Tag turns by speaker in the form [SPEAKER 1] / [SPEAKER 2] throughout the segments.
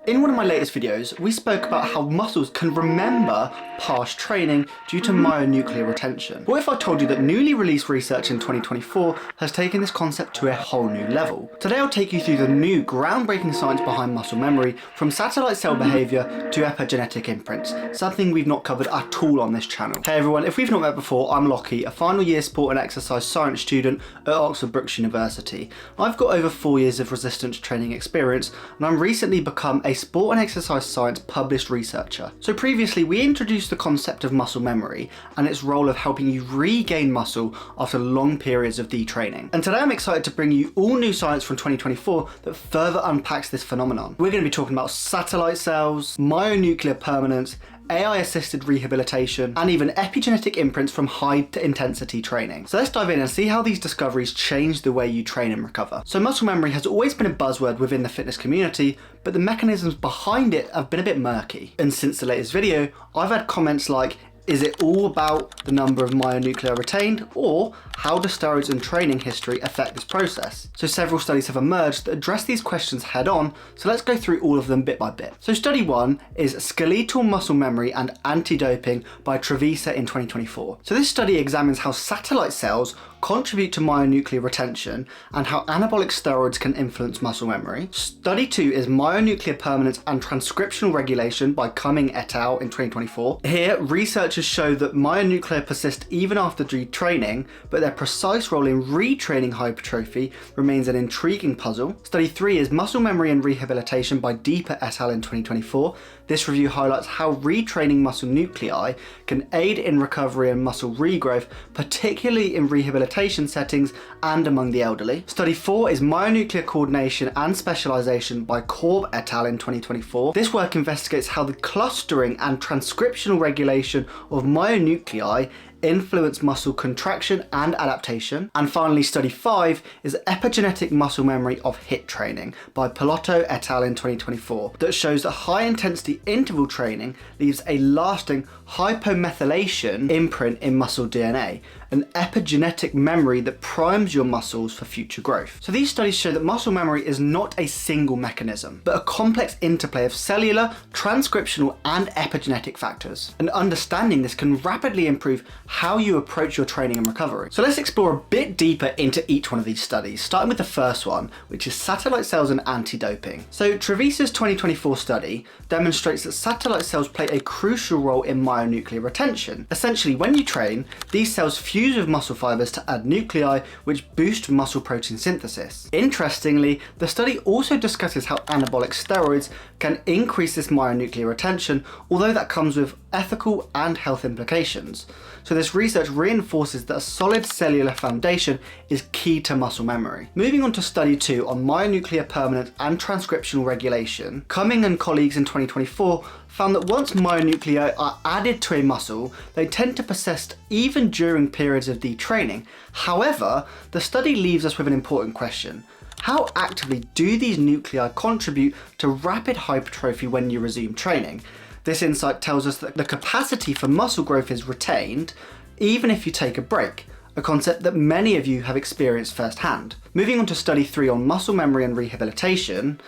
[SPEAKER 1] In one of my latest videos, we spoke about how muscles can remember past training due to myonuclear retention. What if I told you that newly released research in 2024 has taken this concept to a whole new level? Today I'll take you through the new groundbreaking science behind muscle memory, from satellite cell behaviour to epigenetic imprints, something we've not covered at all on this channel. Hey everyone, if we've not met before, I'm Lockie, a final year sport and exercise science student at Oxford Brookes University. I've got over 4 years of resistance training experience, and I've recently become a sport and exercise science published researcher. So previously we introduced the concept of muscle memory and its role of helping you regain muscle after long periods of detraining. And today I'm excited to bring you all new science from 2024 that further unpacks this phenomenon. We're going to be talking about satellite cells, myonuclear permanence, AI-assisted rehabilitation, and even epigenetic imprints from high-intensity training. So let's dive in and see how these discoveries change the way you train and recover. So muscle memory has always been a buzzword within the fitness community, but the mechanisms behind it have been a bit murky. And since the latest video, I've had comments like, is it all about the number of myonuclei retained, or how do steroids and training history affect this process? So several studies have emerged that address these questions head on, so let's go through all of them bit by bit. So study 1 is Skeletal Muscle Memory and Anti-Doping by Trevisa in 2024. So this study examines how satellite cells contribute to myonuclear retention and how anabolic steroids can influence muscle memory. Study 2 is Myonuclear Permanence and Transcriptional Regulation by Cumming et al. In 2024. Here, researchers show that myonuclei persist even after retraining, but their precise role in retraining hypertrophy remains an intriguing puzzle. Study 3 is Muscle Memory and Rehabilitation by Deeper et al. In 2024. This review highlights how retraining muscle nuclei can aid in recovery and muscle regrowth, particularly in rehabilitation settings and among the elderly. Study 4 is Myonuclear Coordination and Specialization by Korb et al. In 2024. This work investigates how the clustering and transcriptional regulation of myonuclei influence muscle contraction and adaptation. And finally, study 5 is Epigenetic Muscle Memory of HIIT Training by Pelotto et al. In 2024, that shows that high intensity interval training leaves a lasting hypomethylation imprint in muscle DNA, an epigenetic memory that primes your muscles for future growth. So these studies show that muscle memory is not a single mechanism, but a complex interplay of cellular, transcriptional, and epigenetic factors. And understanding this can rapidly improve how you approach your training and recovery. So let's explore a bit deeper into each one of these studies, starting with the first one, which is satellite cells and anti-doping. So Trevisa's 2024 study demonstrates that satellite cells play a crucial role in myonuclear retention. Essentially, when you train, these cells fuse with muscle fibers to add nuclei, which boost muscle protein synthesis. Interestingly, the study also discusses how anabolic steroids can increase this myonuclear retention, although that comes with ethical and health implications. So this research reinforces that a solid cellular foundation is key to muscle memory. Moving on to study 2 on myonuclear permanence and transcriptional regulation, Cumming and colleagues in 2024 found that once myonuclei are added to a muscle, they tend to persist even during periods of detraining. However, the study leaves us with an important question. How actively do these nuclei contribute to rapid hypertrophy when you resume training? This insight tells us that the capacity for muscle growth is retained even if you take a break, a concept that many of you have experienced firsthand. Moving on to study 3 on muscle memory and rehabilitation,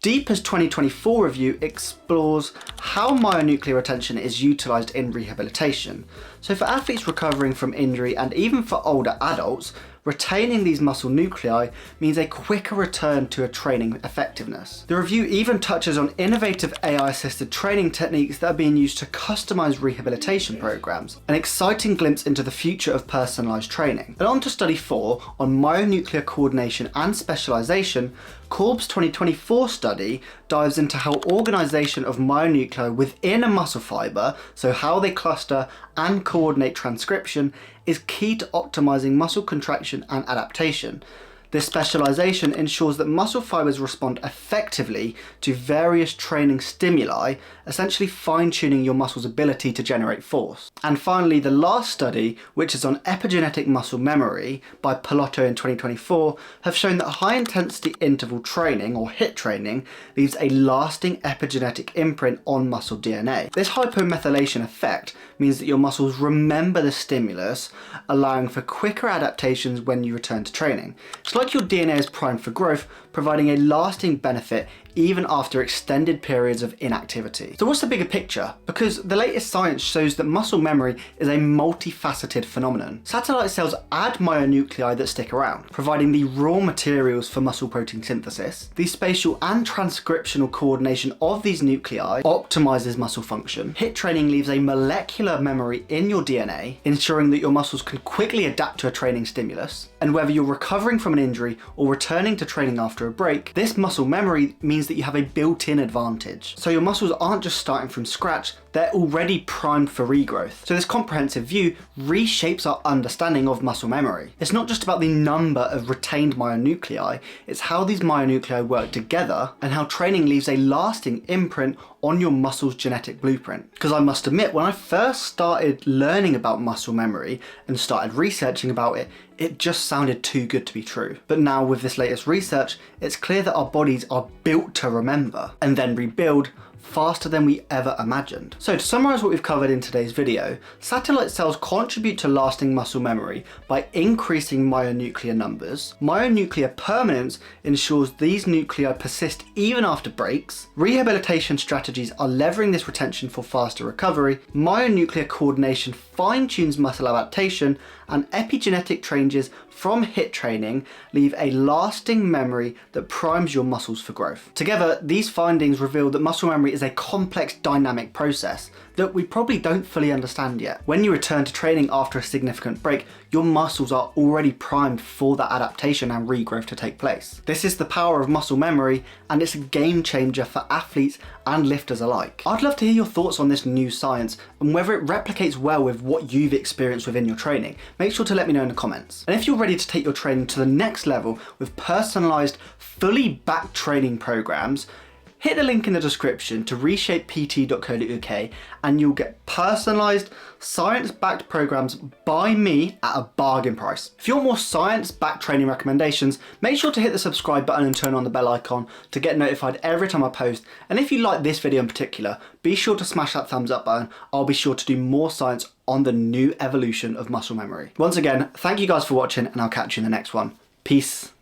[SPEAKER 1] Deeper's 2024 review explores how myonuclear retention is utilised in rehabilitation. So for athletes recovering from injury and even for older adults, retaining these muscle nuclei means a quicker return to a training effectiveness. The review even touches on innovative AI-assisted training techniques that are being used to customize rehabilitation programs, an exciting glimpse into the future of personalized training. And on to study 4 on myonuclear coordination and specialization, Korb's 2024 study dives into how organization of myonuclei within a muscle fiber, so how they cluster and coordinate transcription, is key to optimizing muscle contraction and adaptation. This specialization ensures that muscle fibers respond effectively to various training stimuli, essentially fine-tuning your muscle's ability to generate force. And finally, the last study, which is on epigenetic muscle memory by Pelotto in 2024, have shown that high-intensity interval training, or HIIT training, leaves a lasting epigenetic imprint on muscle DNA. This hypomethylation effect means that your muscles remember the stimulus, allowing for quicker adaptations when you return to training. It's like your DNA is primed for growth, providing a lasting benefit even after extended periods of inactivity. So what's the bigger picture? Because the latest science shows that muscle memory is a multifaceted phenomenon. Satellite cells add myonuclei that stick around, providing the raw materials for muscle protein synthesis. The spatial and transcriptional coordination of these nuclei optimizes muscle function. HIIT training leaves a molecular memory in your DNA, ensuring that your muscles can quickly adapt to a training stimulus. And whether you're recovering from an injury or returning to training after a break, this muscle memory means that you have a built-in advantage. So your muscles aren't just starting from scratch, they're already primed for regrowth. So this comprehensive view reshapes our understanding of muscle memory. It's not just about the number of retained myonuclei, it's how these myonuclei work together and how training leaves a lasting imprint on your muscle's genetic blueprint. Because I must admit, when I first started learning about muscle memory and started researching about it, it just sounded too good to be true. But now with this latest research, it's clear that our bodies are built to remember and then rebuild faster than we ever imagined. So to summarize what we've covered in today's video, satellite cells contribute to lasting muscle memory by increasing myonuclear numbers. Myonuclear permanence ensures these nuclei persist even after breaks. Rehabilitation strategies are leveraging this retention for faster recovery. Myonuclear coordination fine-tunes muscle adaptation, and epigenetic changes from HIIT training leave a lasting memory that primes your muscles for growth. Together, these findings reveal that muscle memory is a complex, dynamic process that we probably don't fully understand yet. When you return to training after a significant break, your muscles are already primed for that adaptation and regrowth to take place. This is the power of muscle memory, and it's a game changer for athletes and lifters alike. I'd love to hear your thoughts on this new science and whether it replicates well with what you've experienced within your training. Make sure to let me know in the comments. And if you're ready to take your training to the next level with personalised, fully backed training programs, hit the link in the description to reshapept.co.uk and you'll get personalised, science-backed programs by me at a bargain price. If you want more science-backed training recommendations, make sure to hit the subscribe button and turn on the bell icon to get notified every time I post. And if you like this video in particular, be sure to smash that thumbs up button. I'll be sure to do more science on the new evolution of muscle memory. Once again, thank you guys for watching, and I'll catch you in the next one. Peace.